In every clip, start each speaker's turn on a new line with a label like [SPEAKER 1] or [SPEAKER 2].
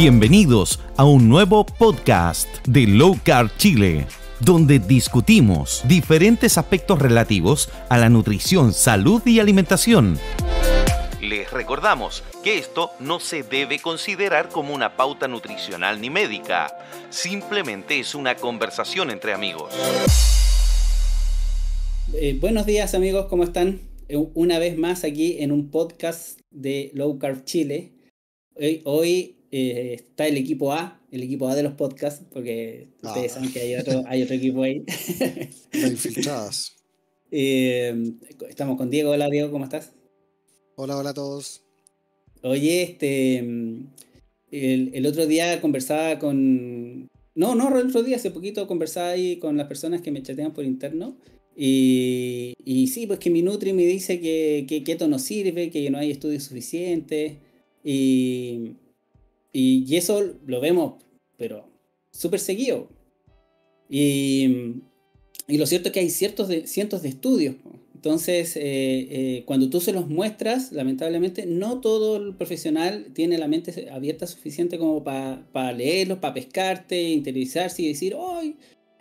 [SPEAKER 1] Bienvenidos a un nuevo podcast de Low Carb Chile, donde discutimos diferentes aspectos relativos a la nutrición, salud y alimentación. Les recordamos que esto no se debe considerar como una pauta nutricional ni médica, simplemente es una conversación entre amigos.
[SPEAKER 2] Buenos días amigos, ¿cómo están? Una vez más aquí en un podcast de Low Carb Chile. Hoy está el equipo A de los podcasts, porque ustedes saben que hay otro equipo ahí.
[SPEAKER 3] Las infiltradas.
[SPEAKER 2] Estamos con Diego. Hola Diego, ¿cómo estás?
[SPEAKER 3] Hola a todos.
[SPEAKER 2] Oye, el otro día conversaba con... No, el otro día, hace poquito conversaba ahí con las personas que me chatean por interno. Y sí, pues que mi Nutri me dice que keto no sirve, que no hay estudios suficientes. Y eso lo vemos, pero súper seguido. Y lo cierto es que hay cientos de estudios. Entonces, cuando tú se los muestras, lamentablemente, no todo el profesional tiene la mente abierta suficiente como para leerlos, para pescarte, interiorizarse y decir, ¡ay!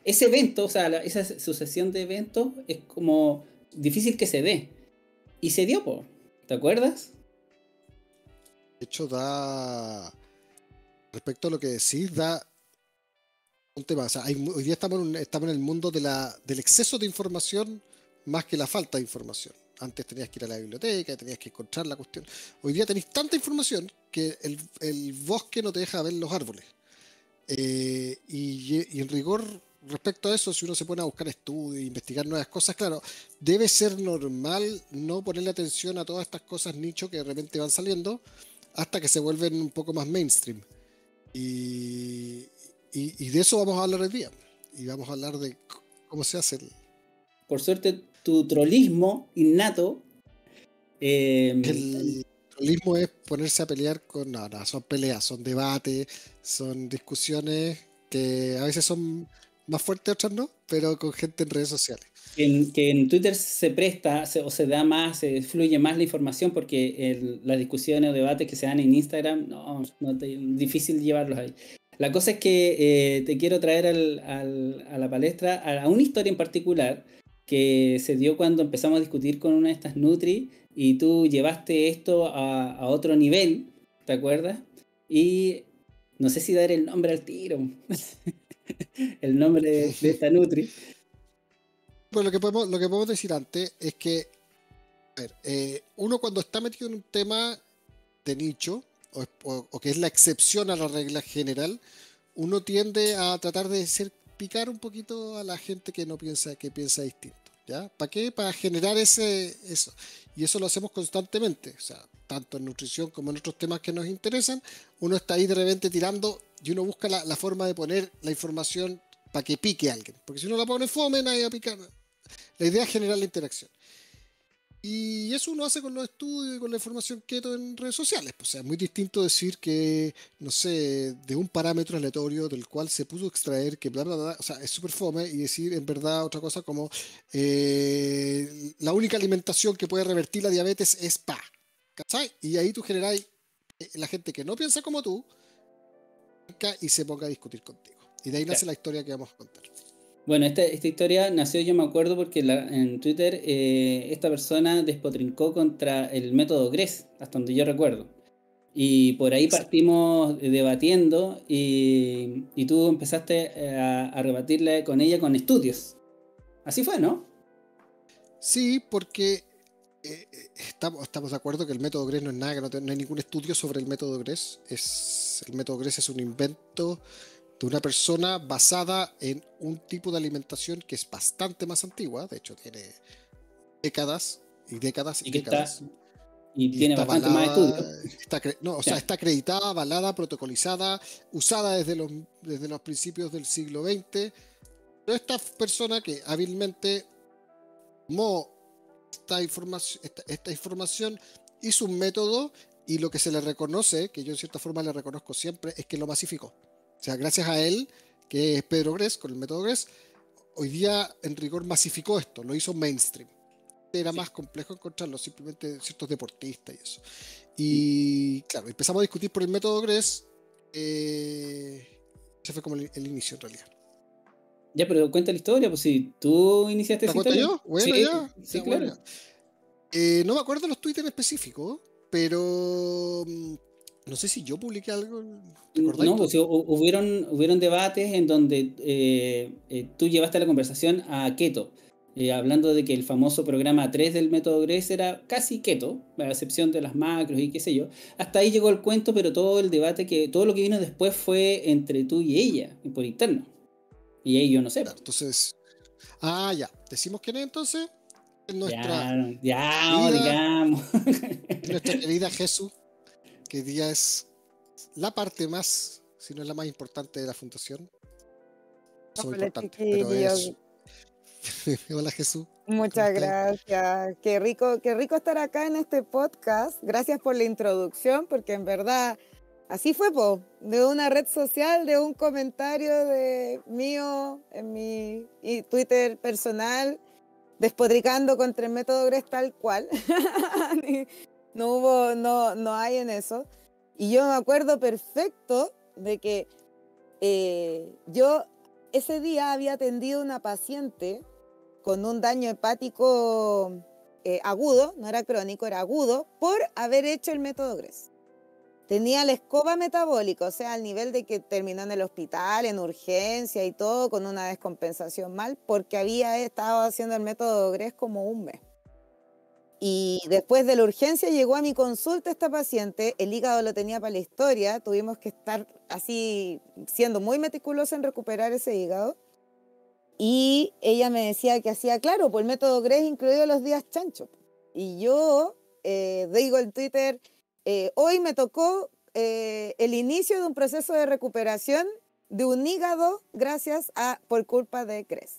[SPEAKER 2] Ese evento, o sea, esa sucesión de eventos es como difícil que se dé. Y se dio, po. ¿Te acuerdas?
[SPEAKER 3] De hecho, respecto a lo que decís, da un tema. O sea, hoy día estamos en el mundo del exceso de información más que la falta de información. Antes tenías que ir a la biblioteca, tenías que encontrar la cuestión. Hoy día tenéis tanta información que el bosque no te deja ver los árboles. Y en rigor, respecto a eso, si uno se pone a buscar estudios, investigar nuevas cosas, claro, debe ser normal no ponerle atención a todas estas cosas nicho que de repente van saliendo hasta que se vuelven un poco más mainstream. Y de eso vamos a hablar hoy día. Y vamos a hablar de cómo se hace
[SPEAKER 2] Por suerte, tu trollismo innato...
[SPEAKER 3] El trollismo es ponerse a pelear con... No, son peleas, son debates, son discusiones que a veces son más fuertes, otras no, pero con gente en redes sociales.
[SPEAKER 2] Que en Twitter se presta o se da más, se fluye más la información porque las discusiones o debates que se dan en Instagram, difícil llevarlos ahí. La cosa es que te quiero traer a la palestra a una historia en particular que se dio cuando empezamos a discutir con una de estas Nutri y tú llevaste esto a otro nivel, ¿te acuerdas? Y no sé si dar el nombre al tiro, el nombre de esta Nutri.
[SPEAKER 3] Pues lo que podemos decir antes es que, a ver, uno cuando está metido en un tema de nicho, o que es la excepción a la regla general, uno tiende a tratar de picar un poquito a la gente que piensa distinto. ¿Ya? ¿Para qué? Para generar eso. Y eso lo hacemos constantemente. O sea, tanto en nutrición como en otros temas que nos interesan, uno está ahí de repente tirando y uno busca la forma de poner la información para que pique a alguien. Porque si uno la pone fome, nadie va a picar. La idea es generar la interacción. Y eso uno hace con los estudios y con la información keto en redes sociales. O sea, es muy distinto decir que, no sé, de un parámetro aleatorio del cual se pudo extraer que bla, bla, bla, o sea, es súper fome, y decir en verdad otra cosa como la única alimentación que puede revertir la diabetes es PA. ¿Cachai? Y ahí tú generáis la gente que no piensa como tú y se ponga a discutir contigo. Y de ahí nace la historia que vamos a contar.
[SPEAKER 2] Bueno, esta historia nació, yo me acuerdo, porque en Twitter esta persona despotrincó contra el método GRES, hasta donde yo recuerdo. Y por ahí partimos debatiendo y tú empezaste a rebatirle con ella con estudios. Así fue, ¿no?
[SPEAKER 3] Sí, porque estamos de acuerdo que el método GRES no es nada, que no hay ningún estudio sobre el método GRES. El método GRES es un invento de una persona basada en un tipo de alimentación que es bastante más antigua, de hecho tiene décadas y décadas y décadas.
[SPEAKER 2] Y tiene bastante más estudios.
[SPEAKER 3] Está acreditada, avalada, protocolizada, usada desde los principios del siglo XX. Pero esta persona que hábilmente tomó esta información, hizo un método, y lo que se le reconoce, que yo en cierta forma le reconozco siempre, es que lo masificó. O sea, gracias a él, que es Pedro Gress, con el método Gress, hoy día en rigor masificó esto, lo hizo mainstream. Era más complejo encontrarlo, simplemente ciertos deportistas y eso. Y claro, empezamos a discutir por el método Gress, Ese fue como el inicio en realidad.
[SPEAKER 2] Ya, pero cuenta la historia, pues si tú iniciaste
[SPEAKER 3] ¿La
[SPEAKER 2] esa
[SPEAKER 3] cuento
[SPEAKER 2] historia.
[SPEAKER 3] yo? Bueno,
[SPEAKER 2] Sí,
[SPEAKER 3] ya.
[SPEAKER 2] sí,
[SPEAKER 3] Ya,
[SPEAKER 2] claro.
[SPEAKER 3] bueno, ya. No me acuerdo los tweets en específico, pero no sé si yo publiqué algo. ¿Te acordáis
[SPEAKER 2] No,
[SPEAKER 3] tú?
[SPEAKER 2] pues sí, hubieron debates en donde tú llevaste la conversación a keto, hablando de que el famoso programa 3 del método GRES era casi keto, a excepción de las macros y qué sé yo. Hasta ahí llegó el cuento, pero todo el debate, todo lo que vino después fue entre tú y ella, por interno. Y ahí yo no sé.
[SPEAKER 3] Claro, entonces. Ya. Decimos quién es entonces. Es nuestra
[SPEAKER 2] Ya,
[SPEAKER 3] querida,
[SPEAKER 2] digamos.
[SPEAKER 3] es nuestra querida Jesús, que hoy día es la parte más, si no es la más importante de la fundación. Somos
[SPEAKER 4] Hola
[SPEAKER 3] importantes, pero
[SPEAKER 4] chiquillos,
[SPEAKER 3] es. Hola Jesús, ¿cómo
[SPEAKER 4] muchas
[SPEAKER 3] estás?
[SPEAKER 4] gracias. Qué rico estar acá en este podcast. Gracias por la introducción, porque en verdad así fue, po, de una red social, de un comentario de mío en mi Twitter personal, despotricando contra el método GRES tal cual. No hay en eso. Y yo me acuerdo perfecto de que yo ese día había atendido a una paciente con un daño hepático agudo, no era crónico, era agudo, por haber hecho el método GRES. Tenía la escoba metabólica, o sea, al nivel de que terminó en el hospital, en urgencia y todo, con una descompensación mal, porque había estado haciendo el método GRES como un mes. Y después de la urgencia llegó a mi consulta esta paciente, el hígado lo tenía para la historia, tuvimos que estar así siendo muy meticulosos en recuperar ese hígado. Y ella me decía que hacía, claro, por el método GRES incluido los días chancho. Y yo digo en Twitter, hoy me tocó el inicio de un proceso de recuperación de un hígado por culpa de GRES,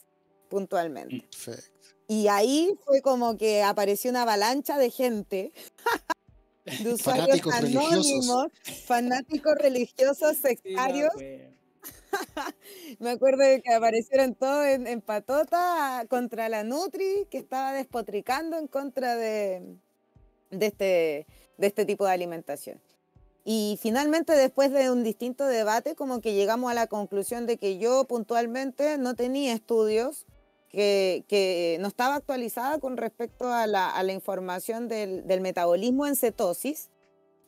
[SPEAKER 4] puntualmente.
[SPEAKER 3] Perfecto.
[SPEAKER 4] Y ahí fue como que apareció una avalancha de gente, de usuarios
[SPEAKER 3] Fanáticos religiosos.
[SPEAKER 4] fanáticos religiosos, sectarios. Me acuerdo de que aparecieron todos en patota contra la Nutri, que estaba despotricando en contra de este tipo de alimentación. Y finalmente, después de un distinto debate, como que llegamos a la conclusión de que yo puntualmente no tenía estudios, que no estaba actualizada con respecto a la información del metabolismo en cetosis.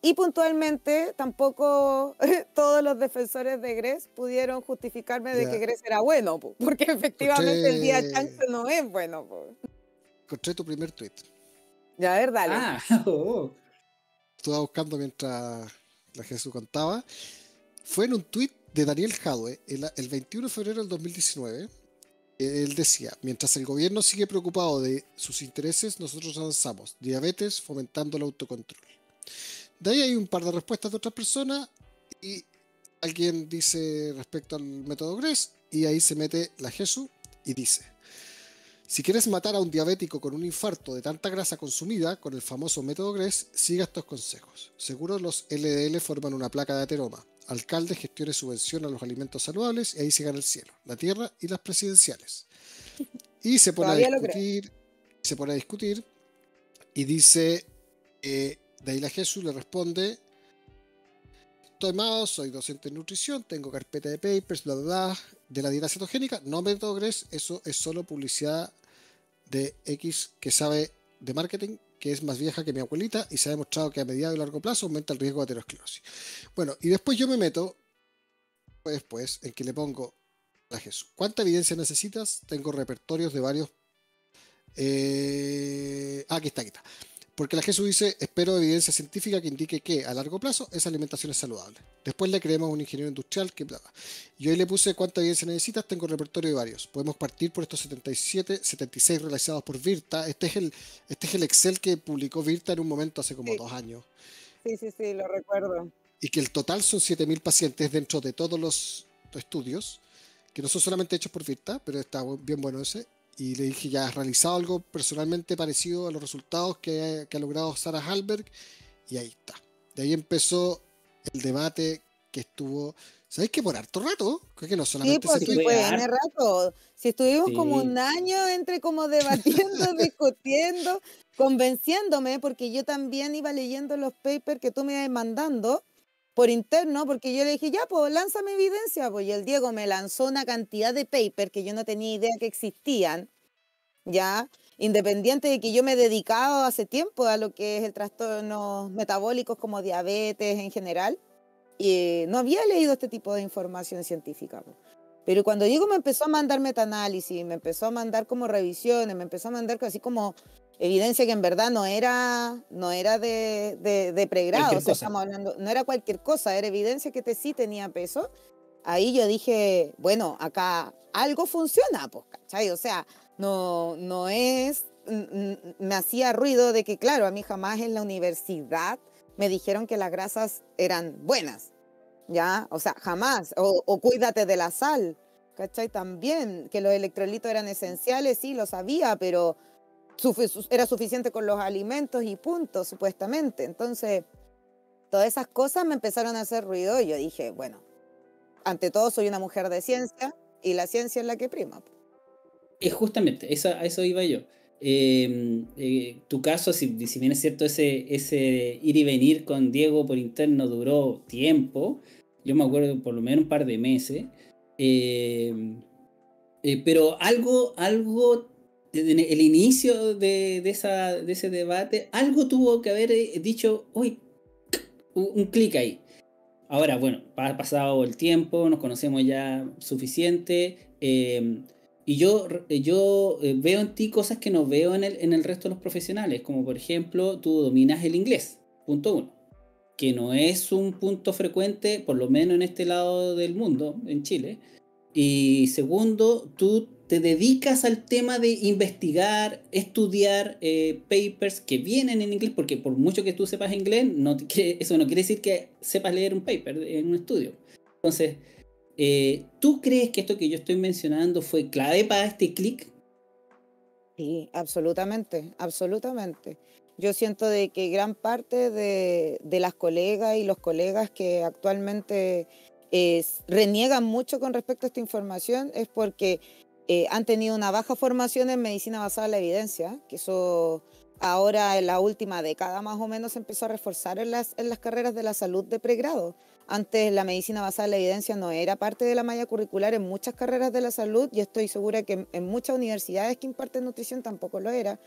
[SPEAKER 4] Y puntualmente tampoco todos los defensores de GRES pudieron justificarme de que GRES era bueno, porque efectivamente el día chancho no es bueno.
[SPEAKER 3] Encontré tu primer tweet.
[SPEAKER 4] Ya, a ver, dale.
[SPEAKER 3] Estuve buscando mientras la Jesús contaba. Fue en un tweet de Daniel Jadwe el 21 de febrero del 2019. Él decía, mientras el gobierno sigue preocupado de sus intereses, nosotros avanzamos. Diabetes fomentando el autocontrol. De ahí hay un par de respuestas de otras personas y alguien dice respecto al método GRES y ahí se mete la Jesús y dice, si quieres matar a un diabético con un infarto de tanta grasa consumida con el famoso método GRES, siga estos consejos. Seguro los LDL forman una placa de ateroma. Alcalde gestione subvención a los alimentos saludables y ahí se gana el cielo, la tierra y las presidenciales. Y se pone a discutir y dice... de ahí la Jesús le responde, estoy Mao, soy docente en nutrición, tengo carpeta de papers, bla, bla, bla, de la dieta cetogénica, no método GRES, eso es solo publicidad de X que sabe de marketing, que es más vieja que mi abuelita y se ha demostrado que a mediano y largo plazo aumenta el riesgo de aterosclerosis. Bueno, y después yo me meto, después, en que le pongo a la Jesús, ¿cuánta evidencia necesitas? Tengo repertorios de varios... aquí está. Porque la Jesús dice, espero evidencia científica que indique que a largo plazo esa alimentación es saludable. Después le creemos a un ingeniero industrial que bla, bla. Y hoy le puse cuánta evidencia necesitas, tengo repertorio de varios. Podemos partir por estos 76 realizados por Virta. Este es el Excel que publicó Virta en un momento hace como 2 años.
[SPEAKER 4] Sí, lo recuerdo.
[SPEAKER 3] Y que el total son 7.000 pacientes dentro de todos los estudios, que no son solamente hechos por Virta, pero está bien bueno ese. Y le dije, ya has realizado algo personalmente parecido a los resultados que ha logrado Sarah Hallberg. Y ahí está. De ahí empezó el debate que estuvo, ¿sabéis que por harto rato? Creo que no solamente
[SPEAKER 4] sí, fue en el rato. Si estuvimos como un año entre como debatiendo, discutiendo, convenciéndome, porque yo también iba leyendo los papers que tú me ibas mandando. por interno, porque yo le dije, ya, pues lánzame evidencia, pues, y el Diego me lanzó una cantidad de papers que yo no tenía idea que existían, ya, independiente de que yo me he dedicado hace tiempo a lo que es el trastornos metabólicos como diabetes en general, y no había leído este tipo de información científica, pues. Pero cuando Diego me empezó a mandar metaanálisis, me empezó a mandar como revisiones, me empezó a mandar así como evidencia que en verdad no era de pregrado,
[SPEAKER 2] Cualquier
[SPEAKER 4] o sea,
[SPEAKER 2] cosa.
[SPEAKER 4] estamos hablando, no era cualquier cosa, era evidencia que sí tenía peso. Ahí yo dije, bueno, acá algo funciona, pues, ¿cachai? O sea, no es, me hacía ruido de que, claro, a mí jamás en la universidad me dijeron que las grasas eran buenas, ¿ya? O sea, jamás, o cuídate de la sal, ¿cachai? También, que los electrolitos eran esenciales, sí, lo sabía, pero era suficiente con los alimentos y punto, supuestamente. Entonces, todas esas cosas me empezaron a hacer ruido y yo dije, bueno, ante todo soy una mujer de ciencia y la ciencia es la que prima.
[SPEAKER 2] Justamente, a eso iba yo. Tu caso, si bien es cierto, ese ir y venir con Diego por interno duró tiempo, yo me acuerdo por lo menos un par de meses, pero algo el inicio de ese debate, algo tuvo que haber dicho, uy, un clic ahí. Ahora, bueno, ha pasado el tiempo, nos conocemos ya suficiente, y yo veo en ti cosas que no veo en el resto de los profesionales, como por ejemplo, tú dominas el inglés, punto uno, que no es un punto frecuente, por lo menos en este lado del mundo, en Chile. Y segundo, tú te dedicas al tema de investigar, estudiar papers que vienen en inglés, porque por mucho que tú sepas inglés, eso no quiere decir que sepas leer un paper en un estudio. Entonces, ¿tú crees que esto que yo estoy mencionando fue clave para este clic?
[SPEAKER 4] Sí, absolutamente, absolutamente. Yo siento de que gran parte de las colegas y los colegas que actualmente reniegan mucho con respecto a esta información es porque han tenido una baja formación en medicina basada en la evidencia, que eso ahora en la última década más o menos se empezó a reforzar en las carreras de la salud de pregrado. Antes la medicina basada en la evidencia no era parte de la malla curricular en muchas carreras de la salud y estoy segura que en muchas universidades que imparten nutrición tampoco lo era.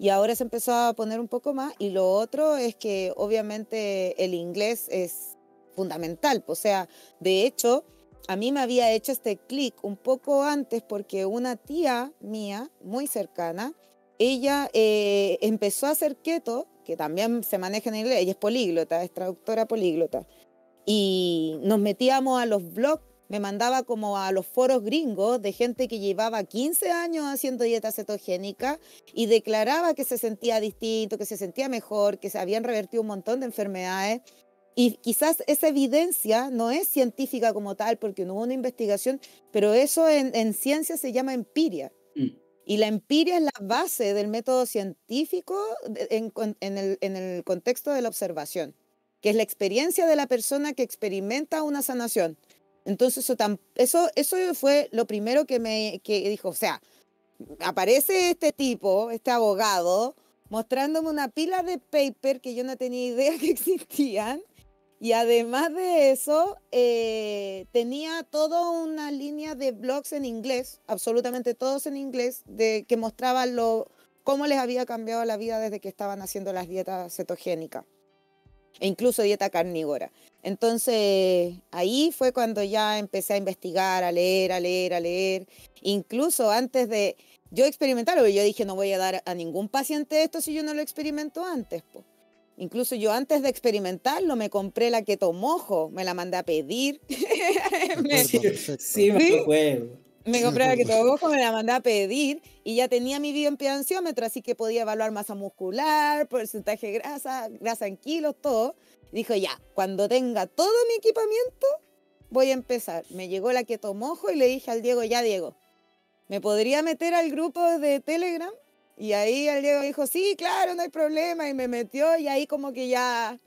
[SPEAKER 4] Y ahora se empezó a poner un poco más. Y lo otro es que obviamente el inglés es fundamental. O sea, de hecho, a mí me había hecho este clic un poco antes porque una tía mía, muy cercana, ella empezó a hacer keto, que también se maneja en inglés, ella es políglota, es traductora políglota. Y nos metíamos a los blogs, me mandaba como a los foros gringos de gente que llevaba 15 años haciendo dieta cetogénica y declaraba que se sentía distinto, que se sentía mejor, que se habían revertido un montón de enfermedades. Y quizás esa evidencia no es científica como tal porque no hubo una investigación, pero eso en ciencia se llama empiria. Y la empiria es la base del método científico en el contexto de la observación, que es la experiencia de la persona que experimenta una sanación. Entonces eso fue lo primero que dijo, o sea, aparece este tipo, este abogado, mostrándome una pila de paper que yo no tenía idea que existían, y además de eso, tenía toda una línea de blogs en inglés, absolutamente todos en inglés, que mostraban cómo les había cambiado la vida desde que estaban haciendo las dietas cetogénicas e incluso dieta carnívora. Entonces, ahí fue cuando ya empecé a investigar, a leer, incluso antes de yo experimentarlo, yo dije, no voy a dar a ningún paciente esto si yo no lo experimento antes, po. Incluso yo antes de experimentarlo me compré la keto mojo, me la mandé a pedir.
[SPEAKER 2] Sí, me acuerdo.
[SPEAKER 4] Me compré la keto mojo, me la mandé a pedir y ya tenía mi bioimpedanciómetro, así que podía evaluar masa muscular, porcentaje de grasa en kilos, todo. Y dijo, ya, cuando tenga todo mi equipamiento, voy a empezar. Me llegó la keto mojo y le dije al Diego, ya Diego, ¿me podría meter al grupo de Telegram? Y ahí el Diego dijo, sí, claro, no hay problema. Y me metió y ahí como que ya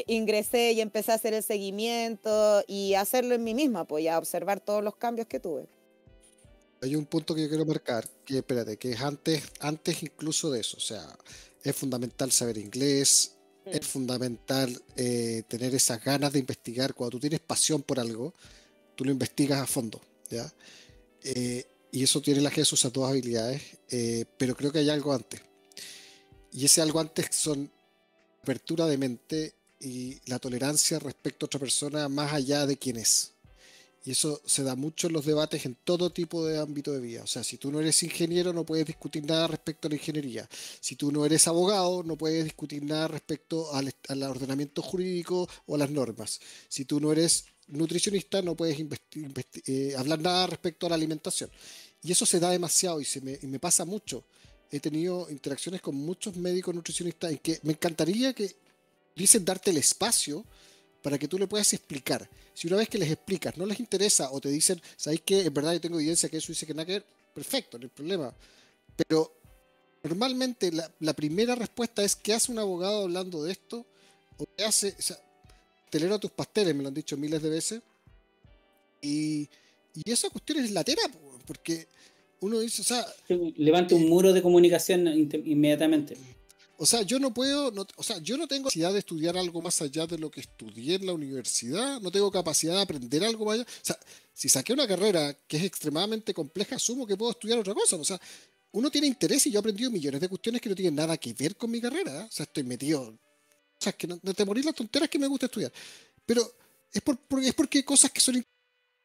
[SPEAKER 4] ingresé y empecé a hacer el seguimiento y hacerlo en mí misma, pues ya observar todos los cambios que tuve.
[SPEAKER 3] Hay un punto que yo quiero marcar, que espérate, que es antes incluso de eso. O sea, es fundamental saber inglés, es fundamental tener esas ganas de investigar. Cuando tú tienes pasión por algo, tú lo investigas a fondo, ¿ya? Y eso tiene la Jesús esas dos habilidades, pero creo que hay algo antes. Y ese algo antes son apertura de mente y la tolerancia respecto a otra persona más allá de quién es. Y eso se da mucho en los debates en todo tipo de ámbito de vida. O sea, si tú no eres ingeniero, no puedes discutir nada respecto a la ingeniería. Si tú no eres abogado, no puedes discutir nada respecto al ordenamiento jurídico o a las normas. Si tú no eres nutricionista, no puedes hablar nada respecto a la alimentación. Y eso se da demasiado y me pasa mucho. He tenido interacciones con muchos médicos nutricionistas en que me encantaría que dicen darte el espacio para que tú le puedas explicar. Si una vez que les explicas no les interesa o te dicen, ¿sabéis qué? En verdad yo tengo evidencia que eso dice que nada que ver, perfecto, no hay problema. Pero normalmente la primera respuesta es, ¿qué hace un abogado hablando de esto? ¿O qué hace? O sea, telero a tus pasteles, me lo han dicho miles de veces. Y esa cuestión es latera, porque uno dice, o sea...
[SPEAKER 2] Levanta un muro de comunicación inmediatamente.
[SPEAKER 3] O sea, yo no puedo, yo no tengo capacidad de estudiar algo más allá de lo que estudié en la universidad, no tengo capacidad de aprender algo más allá. O sea, si saqué una carrera que es extremadamente compleja, asumo que puedo estudiar otra cosa. O sea, uno tiene interés y yo he aprendido millones de cuestiones que no tienen nada que ver con mi carrera. O sea, estoy metido. O sea, es que no te morís las tonteras que me gusta estudiar. Pero es porque hay cosas que son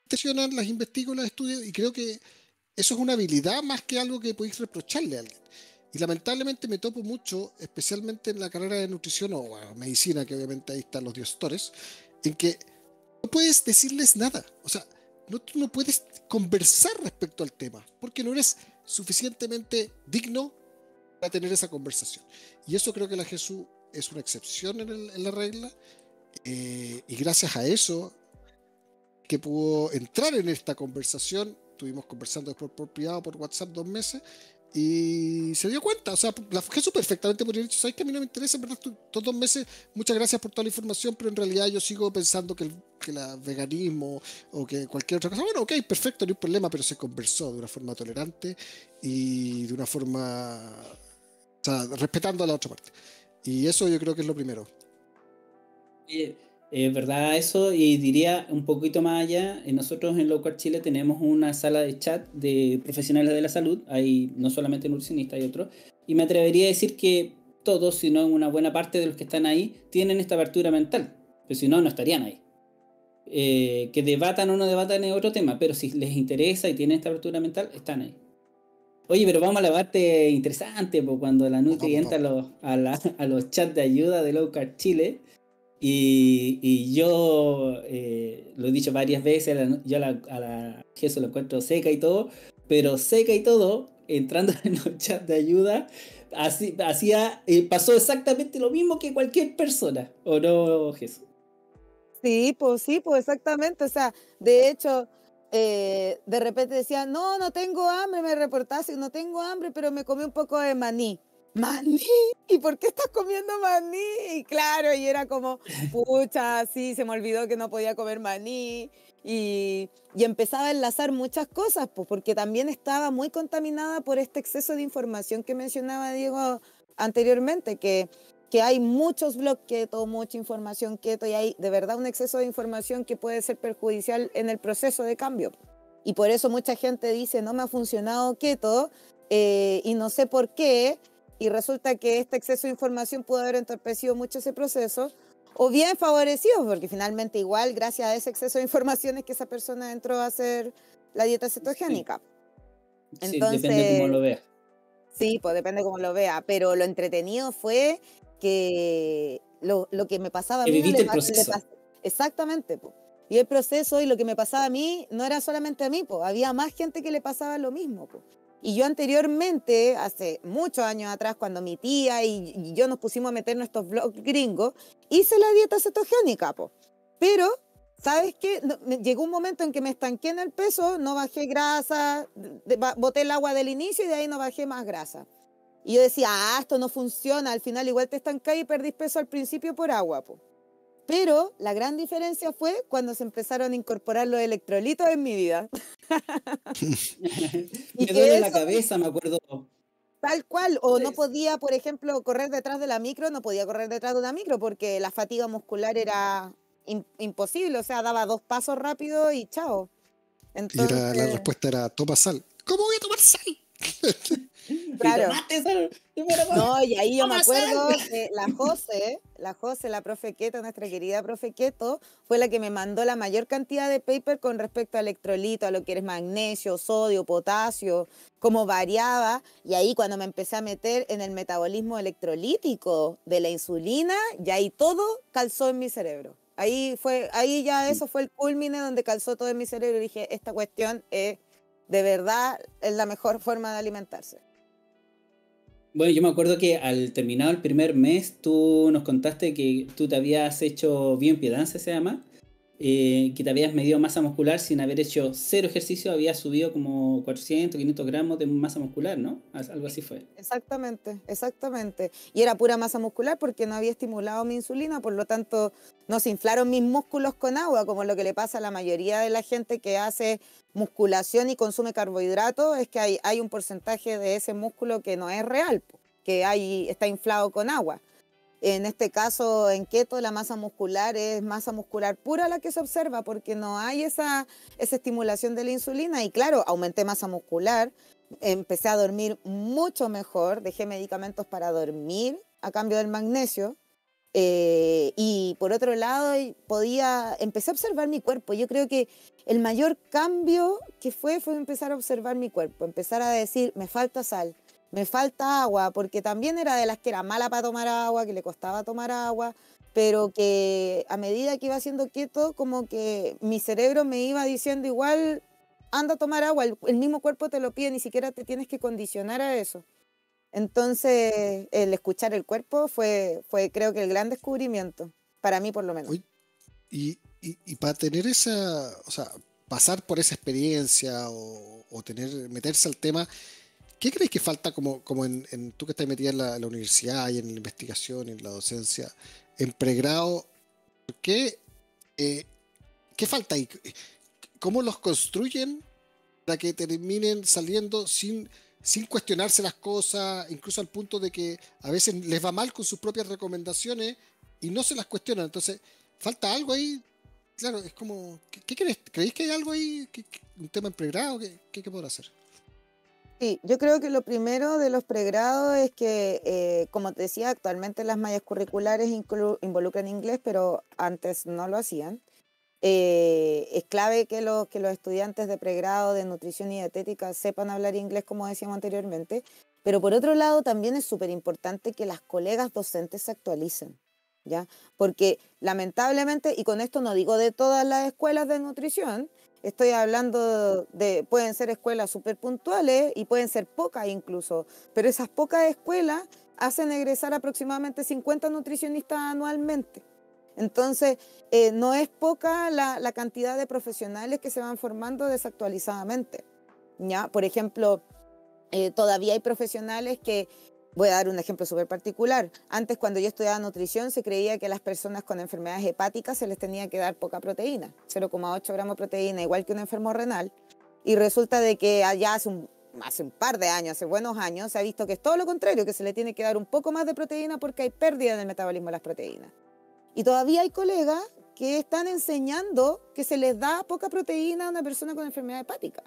[SPEAKER 3] intencionales, las investigo, las estudio y creo que eso es una habilidad más que algo que podéis reprocharle a alguien. Y lamentablemente me topo mucho, especialmente en la carrera de nutrición o medicina, que obviamente ahí están los diosdoctores, en que no puedes decirles nada. O sea, tú no puedes conversar respecto al tema, porque no eres suficientemente digno para tener esa conversación. Y eso creo que la Jesús es una excepción en la regla, y gracias a eso que pudo entrar en esta conversación. Estuvimos conversando después por privado, por WhatsApp 2 meses, y se dio cuenta. O sea, la Jesús perfectamente podría haber dicho, ¿sabes que a mí no me interesa? En verdad, estos 2 meses, muchas gracias por toda la información, pero en realidad yo sigo pensando que el veganismo o que cualquier otra cosa, bueno, ok, perfecto, no hay problema, pero se conversó de una forma tolerante y de una forma, o sea, respetando a la otra parte. Y eso yo creo que es lo primero.
[SPEAKER 2] Es verdad eso, y diría un poquito más allá, nosotros en Low Carb Chile tenemos una sala de chat de profesionales de la salud, hay no solamente nutricionistas, hay otros, y me atrevería a decir que todos, si no una buena parte de los que están ahí, tienen esta apertura mental, pero si no, no estarían ahí. Que debatan o no debatan es otro tema, pero si les interesa y tienen esta apertura mental, están ahí. Oye, pero vamos a la parte interesante, pues, cuando la Nutri entra a los chats de ayuda de Low Carb Chile. Y yo lo he dicho varias veces, yo a la Jesús lo encuentro seca y todo, pero seca y todo, entrando en los chats de ayuda, pasó exactamente lo mismo que cualquier persona, ¿o no, Jesús?
[SPEAKER 4] Sí, pues exactamente. O sea, de hecho, de repente decía, no tengo hambre, me reportaste, no tengo hambre, pero me comí un poco de maní. ¿Maní? ¿Y por qué estás comiendo maní? Y claro, y era como, pucha, sí, se me olvidó que no podía comer maní. Y empezaba a enlazar muchas cosas, pues, porque también estaba muy contaminada por este exceso de información que mencionaba Diego anteriormente, que hay muchos blogs keto, mucha información keto, y hay de verdad un exceso de información que puede ser perjudicial en el proceso de cambio. Y por eso mucha gente dice, no me ha funcionado keto, y no sé por qué. Y resulta que este exceso de información pudo haber entorpecido mucho ese proceso, o bien favorecido, porque finalmente igual, gracias a ese exceso de información es que esa persona entró a hacer la dieta cetogénica.
[SPEAKER 2] Sí, entonces, depende cómo lo vea.
[SPEAKER 4] Sí, pues depende cómo lo vea, pero lo entretenido fue que lo que me pasaba a mí...
[SPEAKER 2] Viviste el proceso.
[SPEAKER 4] Exactamente, pues. Y el proceso y lo que me pasaba a mí no era solamente a mí, pues, había más gente que le pasaba lo mismo, pues. Y yo anteriormente, hace muchos años atrás, cuando mi tía y yo nos pusimos a meter nuestros blogs gringos, hice la dieta cetogénica, po. Pero, ¿sabes qué? Llegó un momento en que me estanqué en el peso, no bajé grasa, boté el agua del inicio y de ahí no bajé más grasa. Y yo decía, esto no funciona, al final igual te estancás y perdís peso al principio por agua, po. Pero la gran diferencia fue cuando se empezaron a incorporar los electrolitos en mi vida.
[SPEAKER 2] Me duele la cabeza, me acuerdo.
[SPEAKER 4] Tal cual, o no
[SPEAKER 2] Sí.
[SPEAKER 4] podía, por ejemplo, correr detrás de la micro, no podía correr detrás de una micro porque la fatiga muscular era imposible, o sea, daba 2 pasos rápido y chao.
[SPEAKER 3] Y
[SPEAKER 4] Entonces,
[SPEAKER 3] era, la respuesta era, toma sal. ¿Cómo voy a tomar sal?
[SPEAKER 2] Si
[SPEAKER 4] claro.
[SPEAKER 2] tomaste sal, bueno,
[SPEAKER 4] No, y ahí yo me
[SPEAKER 2] toma sal.
[SPEAKER 4] acuerdo que la profe Keto, nuestra querida profe Keto, fue la que me mandó la mayor cantidad de paper con respecto a electrolito, a lo que eres magnesio, sodio, potasio, cómo variaba. Y ahí cuando me empecé a meter en el metabolismo electrolítico de la insulina, ya ahí todo calzó en mi cerebro. Ahí ya eso fue el culmine donde calzó todo en mi cerebro y dije, esta cuestión es, de verdad, es la mejor forma de alimentarse.
[SPEAKER 2] Bueno, yo me acuerdo que al terminado el primer mes tú nos contaste que tú te habías hecho bioimpedancia, se llama, que te habías medido masa muscular sin haber hecho cero ejercicio, habías subido como 400, 500 gramos de masa muscular, ¿no? Algo así fue.
[SPEAKER 4] Exactamente, exactamente. Y era pura masa muscular porque no había estimulado mi insulina, por lo tanto no se inflaron mis músculos con agua, como lo que le pasa a la mayoría de la gente que hace musculación y consume carbohidratos, es que hay un porcentaje de ese músculo que no es real, que está inflado con agua. En este caso, en keto, la masa muscular es masa muscular pura la que se observa porque no hay esa estimulación de la insulina. Y claro, aumenté masa muscular, empecé a dormir mucho mejor, dejé medicamentos para dormir a cambio del magnesio. Y por otro lado, empecé a observar mi cuerpo. Yo creo que el mayor cambio que fue empezar a observar mi cuerpo, empezar a decir, me falta sal. Me falta agua, porque también era de las que era mala para tomar agua, que le costaba tomar agua, pero que a medida que iba haciendo keto, como que mi cerebro me iba diciendo igual, anda a tomar agua, el mismo cuerpo te lo pide, ni siquiera te tienes que condicionar a eso. Entonces, el escuchar el cuerpo fue creo que el gran descubrimiento, para mí por lo menos.
[SPEAKER 3] Oye, y para tener esa, o sea, pasar por esa experiencia o meterse al tema, ¿qué crees que falta como en tú que estás metida en la universidad y en la investigación, en la docencia, en pregrado? ¿Qué, qué falta ahí? ¿Cómo los construyen para que terminen saliendo sin cuestionarse las cosas, incluso al punto de que a veces les va mal con sus propias recomendaciones y no se las cuestionan? Entonces, falta algo ahí. Claro, es como, ¿qué crees? ¿Creéis que hay algo ahí, un tema en pregrado? ¿Qué podrá hacer?
[SPEAKER 4] Sí, yo creo que lo primero de los pregrados es que, como te decía, actualmente las mallas curriculares involucran inglés, pero antes no lo hacían. Es clave que los estudiantes de pregrado de nutrición y dietética sepan hablar inglés, como decíamos anteriormente, pero por otro lado también es súper importante que las colegas docentes se actualicen, ¿ya? Porque lamentablemente, y con esto no digo de todas las escuelas de nutrición, estoy hablando pueden ser escuelas súper puntuales y pueden ser pocas incluso, pero esas pocas escuelas hacen egresar aproximadamente 50 nutricionistas anualmente. Entonces, no es poca la cantidad de profesionales que se van formando desactualizadamente, ¿ya? Por ejemplo, todavía hay profesionales que, voy a dar un ejemplo súper particular. Antes, cuando yo estudiaba nutrición, se creía que a las personas con enfermedades hepáticas se les tenía que dar poca proteína, 0,8 gramos de proteína, igual que un enfermo renal. Y resulta de que allá hace un par de años, hace buenos años, se ha visto que es todo lo contrario, que se le tiene que dar un poco más de proteína porque hay pérdida en el metabolismo de las proteínas. Y todavía hay colegas que están enseñando que se les da poca proteína a una persona con enfermedad hepática.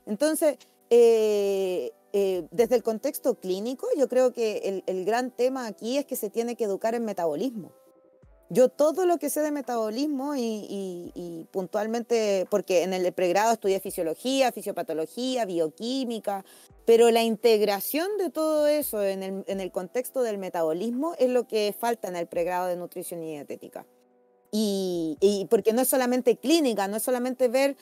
[SPEAKER 4] Entonces, desde el contexto clínico, yo creo que el gran tema aquí es que se tiene que educar en metabolismo. Yo todo lo que sé de metabolismo y puntualmente, porque en el pregrado estudié fisiología, fisiopatología, bioquímica, pero la integración de todo eso en el contexto del metabolismo es lo que falta en el pregrado de nutrición y dietética. Y porque no es solamente clínica, no es solamente ver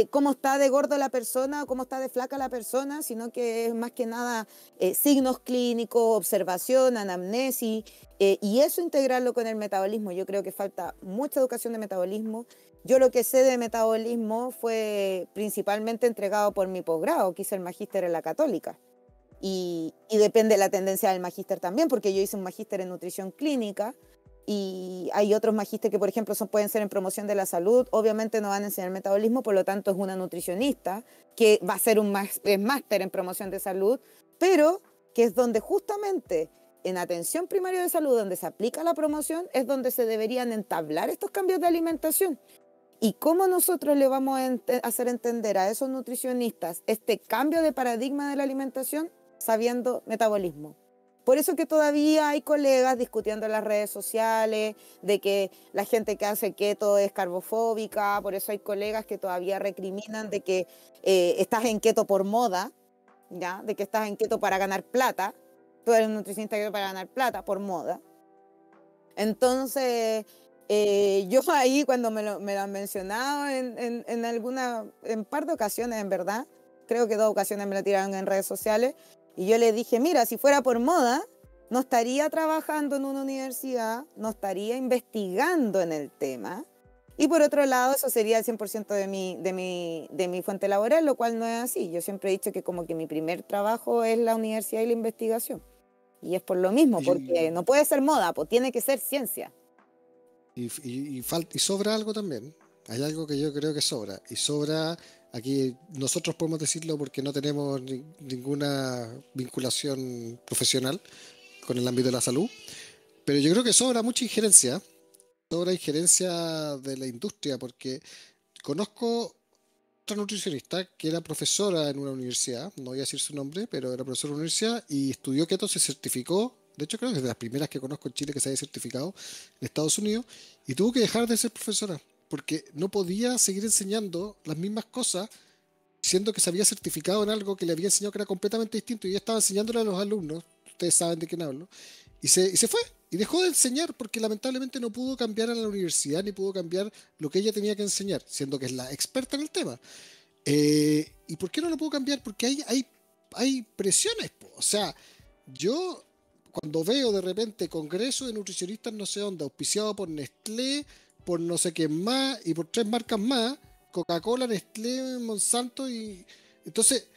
[SPEAKER 4] cómo está de gordo la persona o cómo está de flaca la persona, sino que es más que nada signos clínicos, observación, anamnesis, y eso integrarlo con el metabolismo. Yo creo que falta mucha educación de metabolismo. Yo lo que sé de metabolismo fue principalmente entregado por mi posgrado, que hice el magíster en la Católica. Y depende de la tendencia del magíster también, porque yo hice un magíster en nutrición clínica, y hay otros magísteres que, por ejemplo, pueden ser en promoción de la salud. Obviamente no van a enseñar metabolismo, por lo tanto es una nutricionista que va a ser un máster en promoción de salud, pero que es donde justamente en atención primaria de salud, donde se aplica la promoción, es donde se deberían entablar estos cambios de alimentación. ¿Y cómo nosotros le vamos a hacer entender a esos nutricionistas este cambio de paradigma de la alimentación sabiendo metabolismo? Por eso que todavía hay colegas discutiendo en las redes sociales de que la gente que hace keto es carbofóbica, por eso hay colegas que todavía recriminan de que estás en keto por moda, ¿ya? De que estás en keto para ganar plata. Tú eres un nutricionista keto para ganar plata por moda. Entonces, yo ahí cuando me lo han mencionado en par de ocasiones, en verdad, creo que 2 ocasiones me lo tiraron en redes sociales, y yo le dije, mira, si fuera por moda, no estaría trabajando en una universidad, no estaría investigando en el tema, y por otro lado, eso sería el 100% de mi fuente laboral, lo cual no es así. Yo siempre he dicho que como que mi primer trabajo es la universidad y la investigación, y es por lo mismo, porque no puede ser moda, pues tiene que ser ciencia.
[SPEAKER 3] Y sobra algo también. Hay algo que yo creo que sobra. Y sobra, aquí nosotros podemos decirlo porque no tenemos ninguna vinculación profesional con el ámbito de la salud. Pero yo creo que sobra mucha injerencia. Sobra injerencia de la industria, porque conozco otra nutricionista que era profesora en una universidad, no voy a decir su nombre, pero era profesora en una universidad y estudió keto, se certificó. De hecho, creo que es de las primeras que conozco en Chile que se haya certificado en Estados Unidos, y tuvo que dejar de ser profesora porque no podía seguir enseñando las mismas cosas, siendo que se había certificado en algo que le había enseñado que era completamente distinto, y ella estaba enseñándole a los alumnos, ustedes saben de quién hablo, y se fue, y dejó de enseñar porque lamentablemente no pudo cambiar a la universidad, ni pudo cambiar lo que ella tenía que enseñar, siendo que es la experta en el tema. ¿Y por qué no lo puedo cambiar? Porque hay presiones, po. O sea, yo cuando veo de repente congresos de nutricionistas no sé dónde, auspiciado por Nestlé, por no sé quién más, y por 3 marcas más, Coca-Cola, Nestlé, Monsanto, y entonces,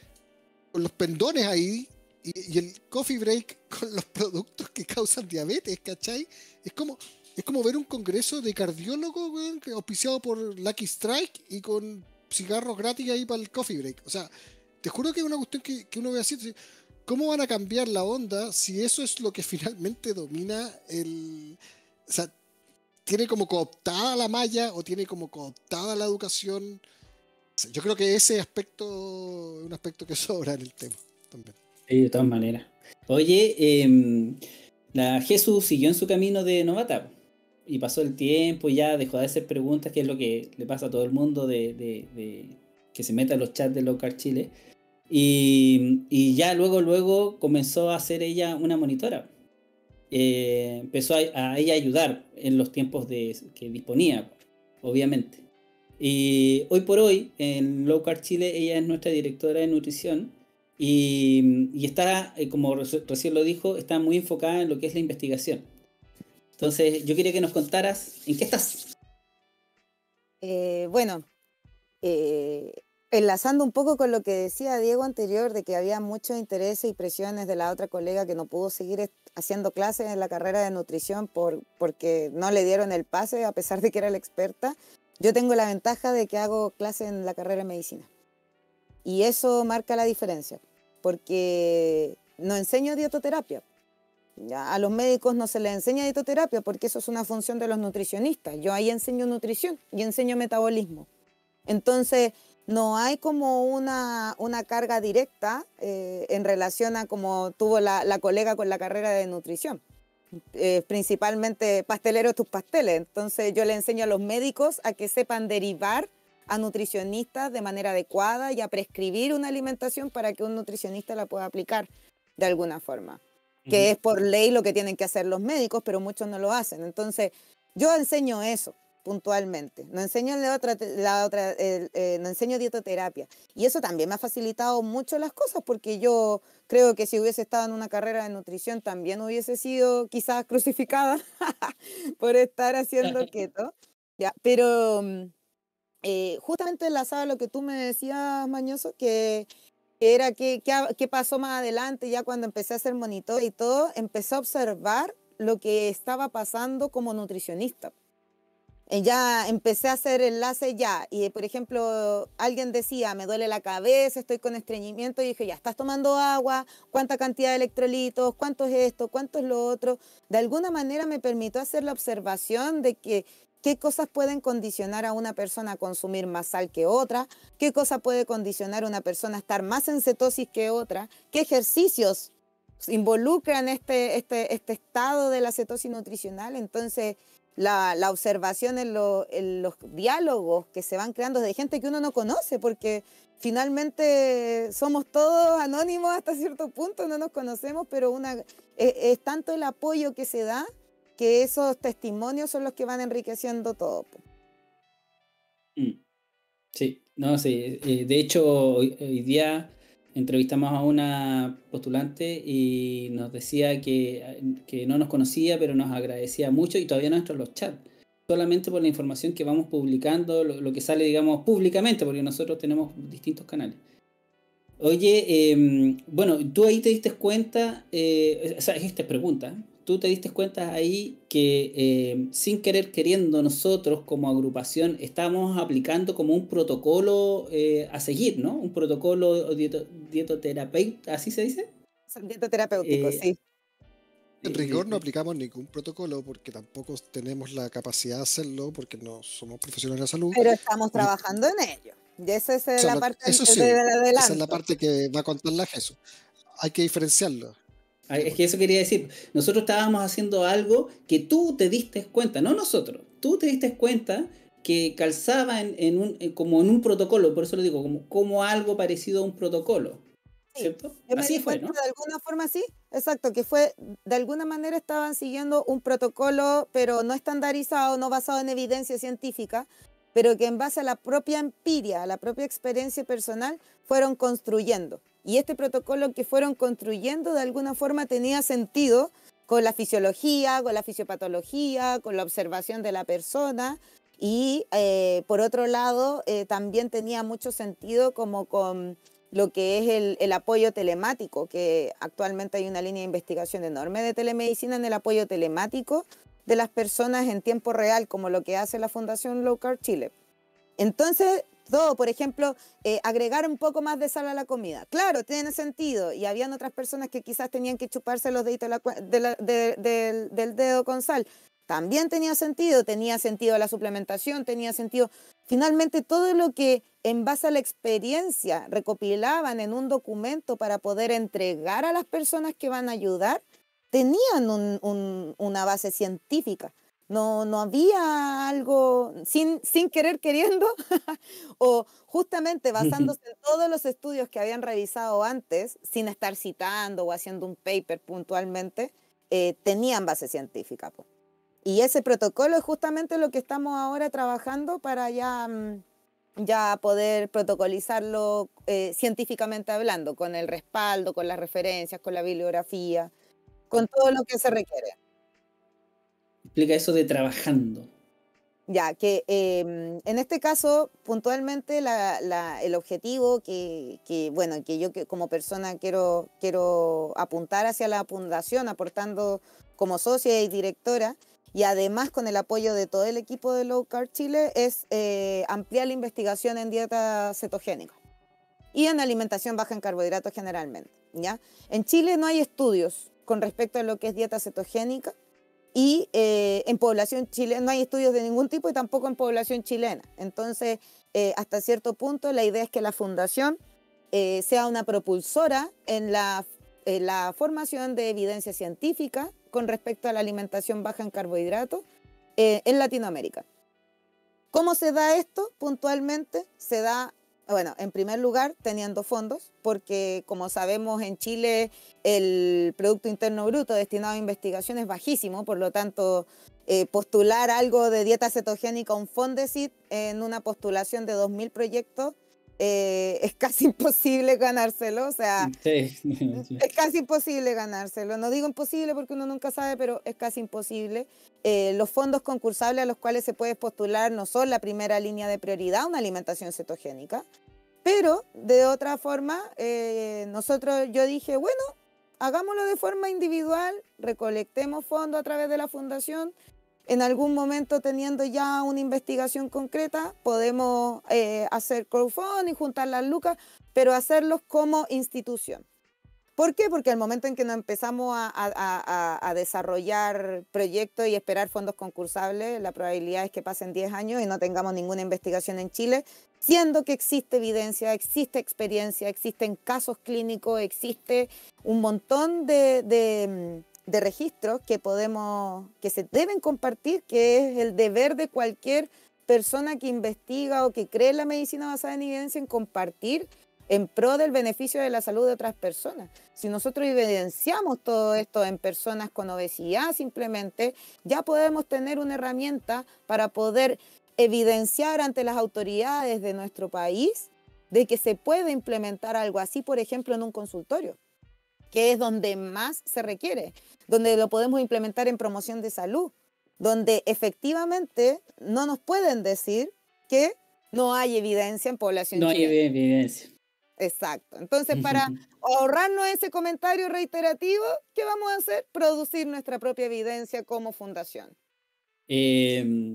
[SPEAKER 3] con los pendones ahí, y el coffee break con los productos que causan diabetes, ¿cachai? Es como ver un congreso de cardiólogos, weón, auspiciado por Lucky Strike y con cigarros gratis ahí para el coffee break. O sea, te juro que es una cuestión que uno ve así. ¿Cómo van a cambiar la onda si eso es lo que finalmente domina el... O sea, tiene como cooptada la malla o tiene como cooptada la educación? O sea, yo creo que ese aspecto es un aspecto que sobra en el tema también.
[SPEAKER 2] Sí, de todas maneras. Oye, la Jesús siguió en su camino de novata y pasó el tiempo y ya dejó de hacer preguntas, que es lo que le pasa a todo el mundo de que se meta a los chats de Low Carb Chile. Y ya luego comenzó a ser ella una monitora. Empezó a ella ayudar en los tiempos que disponía, obviamente. Y hoy por hoy, en Low Carb Chile, ella es nuestra directora de nutrición y está, como recién lo dijo, está muy enfocada en lo que es la investigación. Entonces, yo quería que nos contaras, ¿en qué estás?
[SPEAKER 4] Bueno, enlazando un poco con lo que decía Diego anterior, de que había muchos intereses y presiones de la otra colega que no pudo seguir haciendo clases en la carrera de nutrición porque no le dieron el pase a pesar de que era la experta. Yo tengo la ventaja de que hago clases en la carrera de medicina. Y eso marca la diferencia, porque no enseño dietoterapia. Ya, a los médicos no se les enseña dietoterapia porque eso es una función de los nutricionistas. Yo ahí enseño nutrición y enseño metabolismo. Entonces, no hay como una carga directa en relación a como tuvo la colega con la carrera de nutrición. Principalmente pasteleros tus pasteles. Entonces, yo le enseño a los médicos a que sepan derivar a nutricionistas de manera adecuada y a prescribir una alimentación para que un nutricionista la pueda aplicar de alguna forma. Que es por ley lo que tienen que hacer los médicos, pero muchos no lo hacen. Entonces, yo enseño eso puntualmente. No enseño no enseño dietoterapia. Y eso también me ha facilitado mucho las cosas, porque yo creo que si hubiese estado en una carrera de nutrición también hubiese sido quizás crucificada por estar haciendo keto. ¿Ya? Pero justamente enlazado a lo que tú me decías, Mañoso, que era qué pasó más adelante, ya cuando empecé a hacer monitor y todo, empecé a observar lo que estaba pasando como nutricionista. ya empecé a hacer enlaces ya. Y, por ejemplo, alguien decía, me duele la cabeza, estoy con estreñimiento. Y dije, ya, ¿estás tomando agua? ¿Cuánta cantidad de electrolitos? ¿Cuánto es esto? ¿Cuánto es lo otro? De alguna manera me permitió hacer la observación de que qué cosas pueden condicionar a una persona a consumir más sal que otra, qué cosa puede condicionar a una persona a estar más en cetosis que otra, qué ejercicios involucran este estado de la cetosis nutricional. Entonces, la observación en los diálogos que se van creando de gente que uno no conoce, porque finalmente somos todos anónimos hasta cierto punto, no nos conocemos, pero es tanto el apoyo que se da que esos testimonios son los que van enriqueciendo todo.
[SPEAKER 2] Sí, no, sí. De hecho, hoy día entrevistamos a una postulante y nos decía que no nos conocía, pero nos agradecía mucho y todavía no entra en los chats. Solamente por la información que vamos publicando, lo que sale, digamos, públicamente, porque nosotros tenemos distintos canales. Oye, bueno, tú ahí te diste cuenta, o sea, esta pregunta, tú te diste cuenta ahí que sin querer queriendo nosotros como agrupación estamos aplicando como un protocolo a seguir, ¿no? Un protocolo dietoterapéutico, ¿así se dice?
[SPEAKER 4] Dietoterapéutico, sí.
[SPEAKER 3] En rigor no aplicamos ningún protocolo porque tampoco tenemos la capacidad de hacerlo porque no somos profesionales de la salud.
[SPEAKER 4] Pero estamos trabajando en ello. Y esa es la parte
[SPEAKER 3] eso sí,
[SPEAKER 4] del adelanto.
[SPEAKER 3] esa es la parte que va a contar la Jesús. Hay que diferenciarlo.
[SPEAKER 2] Es que eso quería decir. Nosotros estábamos haciendo algo que tú te diste cuenta, no nosotros. Tú te diste cuenta que calzaba como en un protocolo, por eso lo digo, como algo parecido a un protocolo. ¿Cierto?
[SPEAKER 4] Yo me
[SPEAKER 2] Así
[SPEAKER 4] di
[SPEAKER 2] fue,
[SPEAKER 4] cuenta
[SPEAKER 2] ¿no?
[SPEAKER 4] de alguna forma sí, exacto, que fue, de alguna manera estaban siguiendo un protocolo, pero no estandarizado, no basado en evidencia científica, pero que en base a la propia empiria, a la propia experiencia personal, fueron construyendo. Y este protocolo que fueron construyendo de alguna forma tenía sentido con la fisiología, con la fisiopatología, con la observación de la persona. Y por otro lado, también tenía mucho sentido como con lo que es el apoyo telemático, que actualmente hay una línea de investigación enorme de telemedicina en el apoyo telemático de las personas en tiempo real, como lo que hace la Fundación Low Carb Chile. Entonces, todo, por ejemplo, agregar un poco más de sal a la comida. Claro, tiene sentido. Y habían otras personas que quizás tenían que chuparse los deditos del dedo con sal. También tenía sentido la suplementación, tenía sentido. Finalmente, todo lo que en base a la experiencia recopilaban en un documento para poder entregar a las personas que van a ayudar, tenían una base científica. No había algo sin querer queriendo o justamente basándose en todos los estudios que habían revisado antes, sin estar citando o haciendo un paper puntualmente, tenían base científica. Y ese protocolo es justamente lo que estamos ahora trabajando para ya poder protocolizarlo científicamente hablando, con el respaldo, con las referencias, con la bibliografía, con todo lo que se requiere.
[SPEAKER 2] Explica eso de trabajando.
[SPEAKER 4] Ya, que en este caso, puntualmente, el objetivo que yo como persona quiero apuntar hacia la fundación, aportando como socia y directora, y además con el apoyo de todo el equipo de Low Carb Chile, es ampliar la investigación en dieta cetogénica y en alimentación baja en carbohidratos generalmente, ¿ya? En Chile no hay estudios con respecto a lo que es dieta cetogénica, y en población chilena no hay estudios de ningún tipo y tampoco en población chilena. Entonces, hasta cierto punto, la idea es que la fundación sea una propulsora en la formación de evidencia científica con respecto a la alimentación baja en carbohidratos en Latinoamérica. ¿Cómo se da esto puntualmente? Se da, bueno, en primer lugar, teniendo fondos, porque como sabemos en Chile el Producto Interno Bruto destinado a investigación es bajísimo, por lo tanto postular algo de dieta cetogénica, un Fondesit, en una postulación de 2.000 proyectos, es casi imposible ganárselo, o sea,
[SPEAKER 2] sí.
[SPEAKER 4] Es casi imposible ganárselo. No digo imposible porque uno nunca sabe, pero es casi imposible. Los fondos concursables a los cuales se puede postular no son la primera línea de prioridad, una alimentación cetogénica, pero de otra forma, yo dije, bueno, hagámoslo de forma individual, recolectemos fondos a través de la fundación en algún momento, teniendo ya una investigación concreta, podemos hacer crowdfunding, juntar las lucas, pero hacerlos como institución. ¿Por qué? Porque al momento en que nos empezamos a desarrollar proyectos y esperar fondos concursables, la probabilidad es que pasen 10 años y no tengamos ninguna investigación en Chile, siendo que existe evidencia, existe experiencia, existen casos clínicos, existe un montón de registros que se deben compartir, que es el deber de cualquier persona que investiga o que cree en la medicina basada en evidencia, en compartir en pro del beneficio de la salud de otras personas. Si nosotros evidenciamos todo esto en personas con obesidad simplemente, ya podemos tener una herramienta para poder evidenciar ante las autoridades de nuestro país de que se puede implementar algo así, por ejemplo, en un consultorio, que es donde más se requiere, donde lo podemos implementar en promoción de salud, donde efectivamente no nos pueden decir que no hay evidencia en población chilena.
[SPEAKER 2] No hay evidencia.
[SPEAKER 4] Exacto. Entonces, para ahorrarnos ese comentario reiterativo, ¿qué vamos a hacer? Producir nuestra propia evidencia como fundación.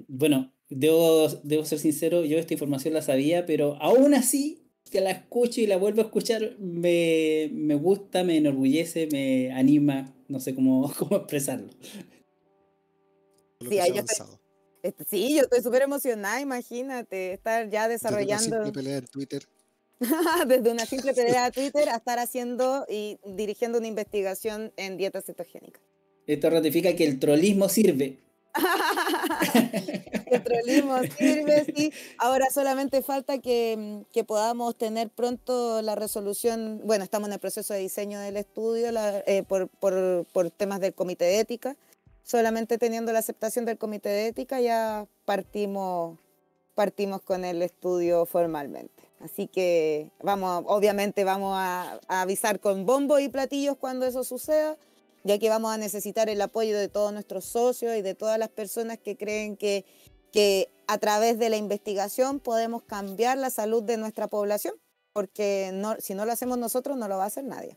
[SPEAKER 2] Bueno, debo ser sincero, yo esta información la sabía, pero aún así, que la escucho y la vuelvo a escuchar, me gusta, me enorgullece, me anima, no sé cómo expresarlo.
[SPEAKER 4] Sí, yo estoy súper emocionada, imagínate, estar ya desarrollando...
[SPEAKER 3] Desde una simple pelea en Twitter.
[SPEAKER 4] Desde una simple pelea de Twitter a estar haciendo y dirigiendo una investigación en dieta cetogénica.
[SPEAKER 2] Esto ratifica que el trollismo sirve.
[SPEAKER 4] El trollismo sirve, sí. Ahora solamente falta que podamos tener pronto la resolución. Bueno, estamos en el proceso de diseño del estudio por temas del comité de ética. Solamente teniendo la aceptación del comité de ética ya partimos con el estudio formalmente. Así que obviamente vamos a avisar con bombo y platillos cuando eso suceda, ya que vamos a necesitar el apoyo de todos nuestros socios y de todas las personas que creen que a través de la investigación podemos cambiar la salud de nuestra población, porque si no lo hacemos nosotros, no lo va a hacer nadie.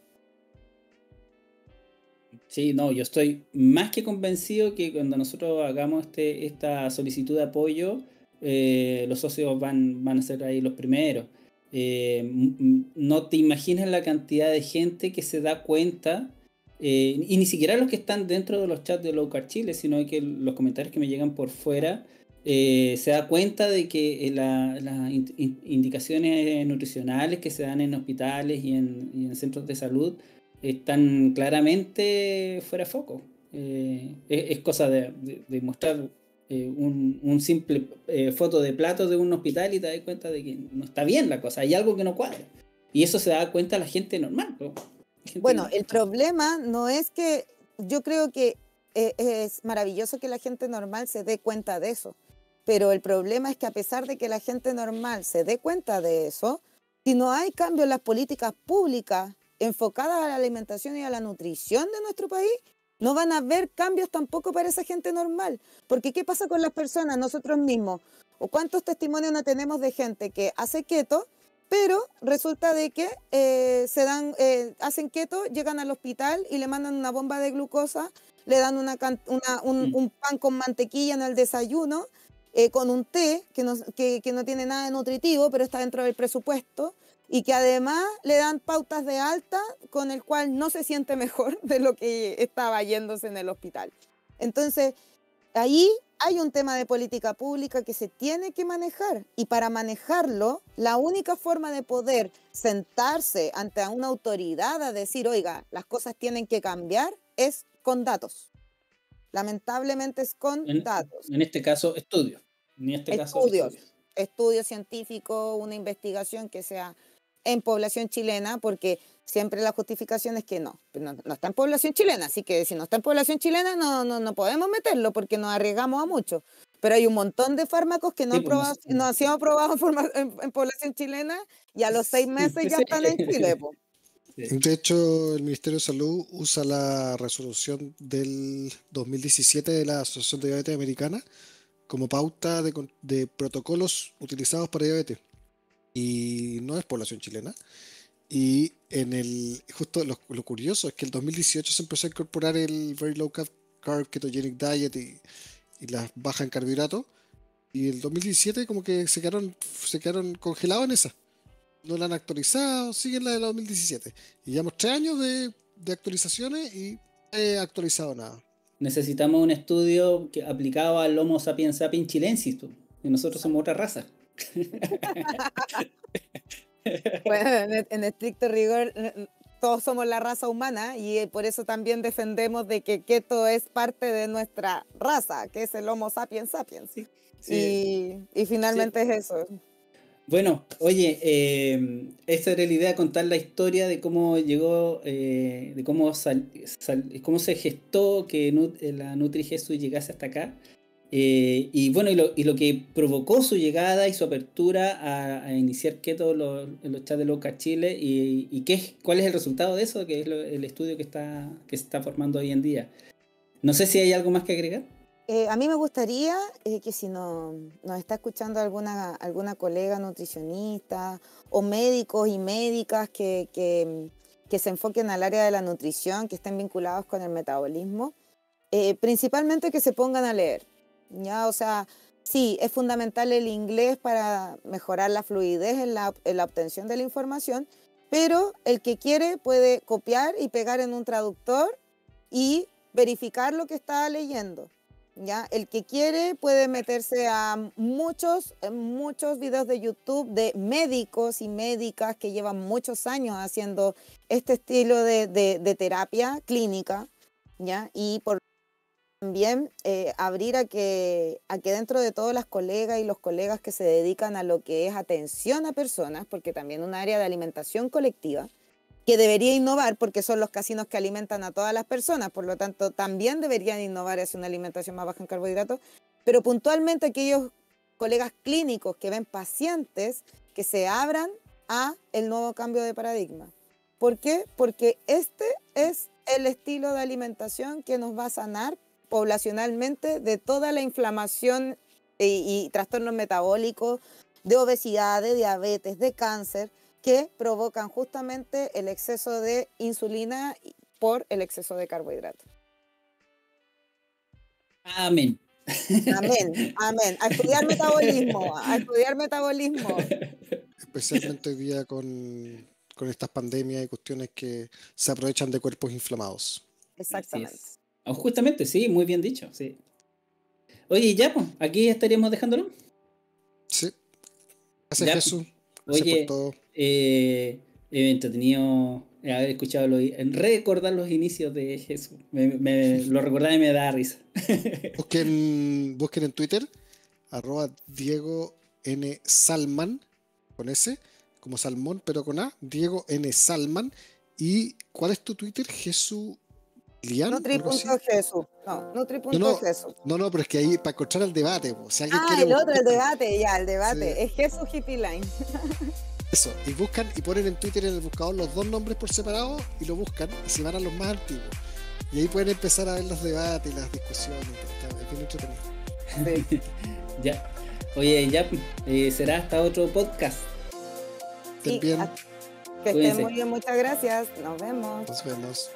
[SPEAKER 2] Sí, no, yo estoy más que convencido que cuando nosotros hagamos esta solicitud de apoyo, los socios van a ser ahí los primeros. No te imaginas la cantidad de gente que se da cuenta, y ni siquiera los que están dentro de los chats de Low Carb Chile, sino que los comentarios que me llegan por fuera, se da cuenta de que las indicaciones nutricionales que se dan en hospitales y en centros de salud están claramente fuera de foco. Es cosa de mostrar un simple foto de platos de un hospital y te das cuenta de que no está bien la cosa, hay algo que no cuadra. Y eso se da cuenta la gente normal, ¿no?
[SPEAKER 4] Bueno, el problema no es que yo creo que es maravilloso que la gente normal se dé cuenta de eso, pero el problema es que a pesar de que la gente normal se dé cuenta de eso, si no hay cambio en las políticas públicas enfocadas a la alimentación y a la nutrición de nuestro país, no van a haber cambios tampoco para esa gente normal. Porque ¿qué pasa con las personas, nosotros mismos? ¿O cuántos testimonios no tenemos de gente que hace keto, pero resulta de que hacen keto, llegan al hospital y le mandan una bomba de glucosa, le dan un pan con mantequilla en el desayuno, con un té que no tiene nada de nutritivo, pero está dentro del presupuesto, y que además le dan pautas de alta con el cual no se siente mejor de lo que estaba yéndose en el hospital. Entonces, ahí hay un tema de política pública que se tiene que manejar, y para manejarlo, la única forma de poder sentarse ante una autoridad a decir, oiga, las cosas tienen que cambiar, es con datos. Lamentablemente es con datos.
[SPEAKER 2] En este caso, estudios.
[SPEAKER 4] Estudios científicos, una investigación que sea en población chilena, porque siempre la justificación es que no está en población chilena, así que si no está en población chilena no podemos meterlo porque nos arriesgamos a mucho. Pero hay un montón de fármacos que no han sido aprobados en población chilena y a los 6 meses ya están en Chile.
[SPEAKER 3] De hecho, el Ministerio de Salud usa la resolución del 2017 de la Asociación de Diabetes Americana como pauta de protocolos utilizados para diabetes. Y no es población chilena. Y justo lo curioso es que en el 2018 se empezó a incorporar el Very Low Carb Ketogenic Diet y las bajas en carbohidratos. Y el 2017 como que se quedaron congelados en esa. No la han actualizado, siguen la de la 2017. Y llevamos 3 años de actualizaciones y no he actualizado nada.
[SPEAKER 2] Necesitamos un estudio aplicado al Homo sapiens sapiens chilensis, tú. Y nosotros somos otra raza.
[SPEAKER 4] Bueno, en estricto rigor, todos somos la raza humana y por eso también defendemos de que keto es parte de nuestra raza, que es el Homo sapiens sapiens.
[SPEAKER 2] Sí. Sí.
[SPEAKER 4] Y finalmente
[SPEAKER 2] Sí.
[SPEAKER 4] es eso.
[SPEAKER 2] Bueno, oye, esta era la idea, contar la historia de cómo llegó, de cómo se gestó que la NutriJesu llegase hasta acá. Y bueno, y lo que provocó su llegada y su apertura a iniciar keto en los chats de Low Carb Chile y cuál es el resultado de eso, que es el estudio que se está formando hoy en día. No sé si hay algo más que agregar.
[SPEAKER 4] A mí me gustaría que si nos está escuchando alguna colega nutricionista o médicos y médicas que se enfoquen al área de la nutrición, que estén vinculados con el metabolismo, principalmente que se pongan a leer. ¿Ya? O sea, sí, es fundamental el inglés para mejorar la fluidez en la obtención de la información, pero el que quiere puede copiar y pegar en un traductor y verificar lo que está leyendo. ¿Ya? El que quiere puede meterse a muchos videos de YouTube de médicos y médicas que llevan muchos años haciendo este estilo de terapia clínica, ¿ya? Y también abrir a que dentro de todas las colegas y los colegas que se dedican a lo que es atención a personas, porque también un área de alimentación colectiva, que debería innovar porque son los casinos que alimentan a todas las personas, por lo tanto también deberían innovar hacia una alimentación más baja en carbohidratos, pero puntualmente aquellos colegas clínicos que ven pacientes que se abran a el nuevo cambio de paradigma. ¿Por qué? Porque este es el estilo de alimentación que nos va a sanar poblacionalmente de toda la inflamación y trastornos metabólicos, de obesidad, de diabetes, de cáncer, que provocan justamente el exceso de insulina por el exceso de carbohidratos.
[SPEAKER 2] Amén.
[SPEAKER 4] Amén, amén. A estudiar metabolismo, a estudiar metabolismo.
[SPEAKER 3] Especialmente hoy día con estas pandemias y cuestiones que se aprovechan de cuerpos inflamados.
[SPEAKER 4] Exactamente.
[SPEAKER 2] Justamente, sí, muy bien dicho, sí. Oye, ya, pues, aquí estaríamos dejándolo.
[SPEAKER 3] Sí. Gracias, ya, Jesús.
[SPEAKER 2] Gracias por todo. Entretenido haber escuchado recordar los inicios de Jesús. Lo recordaba y me da risa.
[SPEAKER 3] Busquen en Twitter @Diego N. Salman, con S, como salmón, pero con A, Diego N. Salman. ¿Y cuál es tu Twitter, Jesús?
[SPEAKER 4] Nutri.Jesús. No, Nutri.Jesús.
[SPEAKER 3] No, pero es que ahí para encontrar el debate. Si alguien quiere
[SPEAKER 4] el otro, el debate. Sí. Es Jesús Hippie Line.
[SPEAKER 3] Eso, y buscan y ponen en Twitter en el buscador los dos nombres por separado y lo buscan y se van a los más antiguos. Y ahí pueden empezar a ver los debates y las discusiones. Es bien entretenido.
[SPEAKER 2] Sí. Ya. Oye, ya será hasta otro podcast.
[SPEAKER 3] Estén bien.
[SPEAKER 4] Que estén muy bien, muchas gracias. Nos vemos.
[SPEAKER 3] Nos vemos.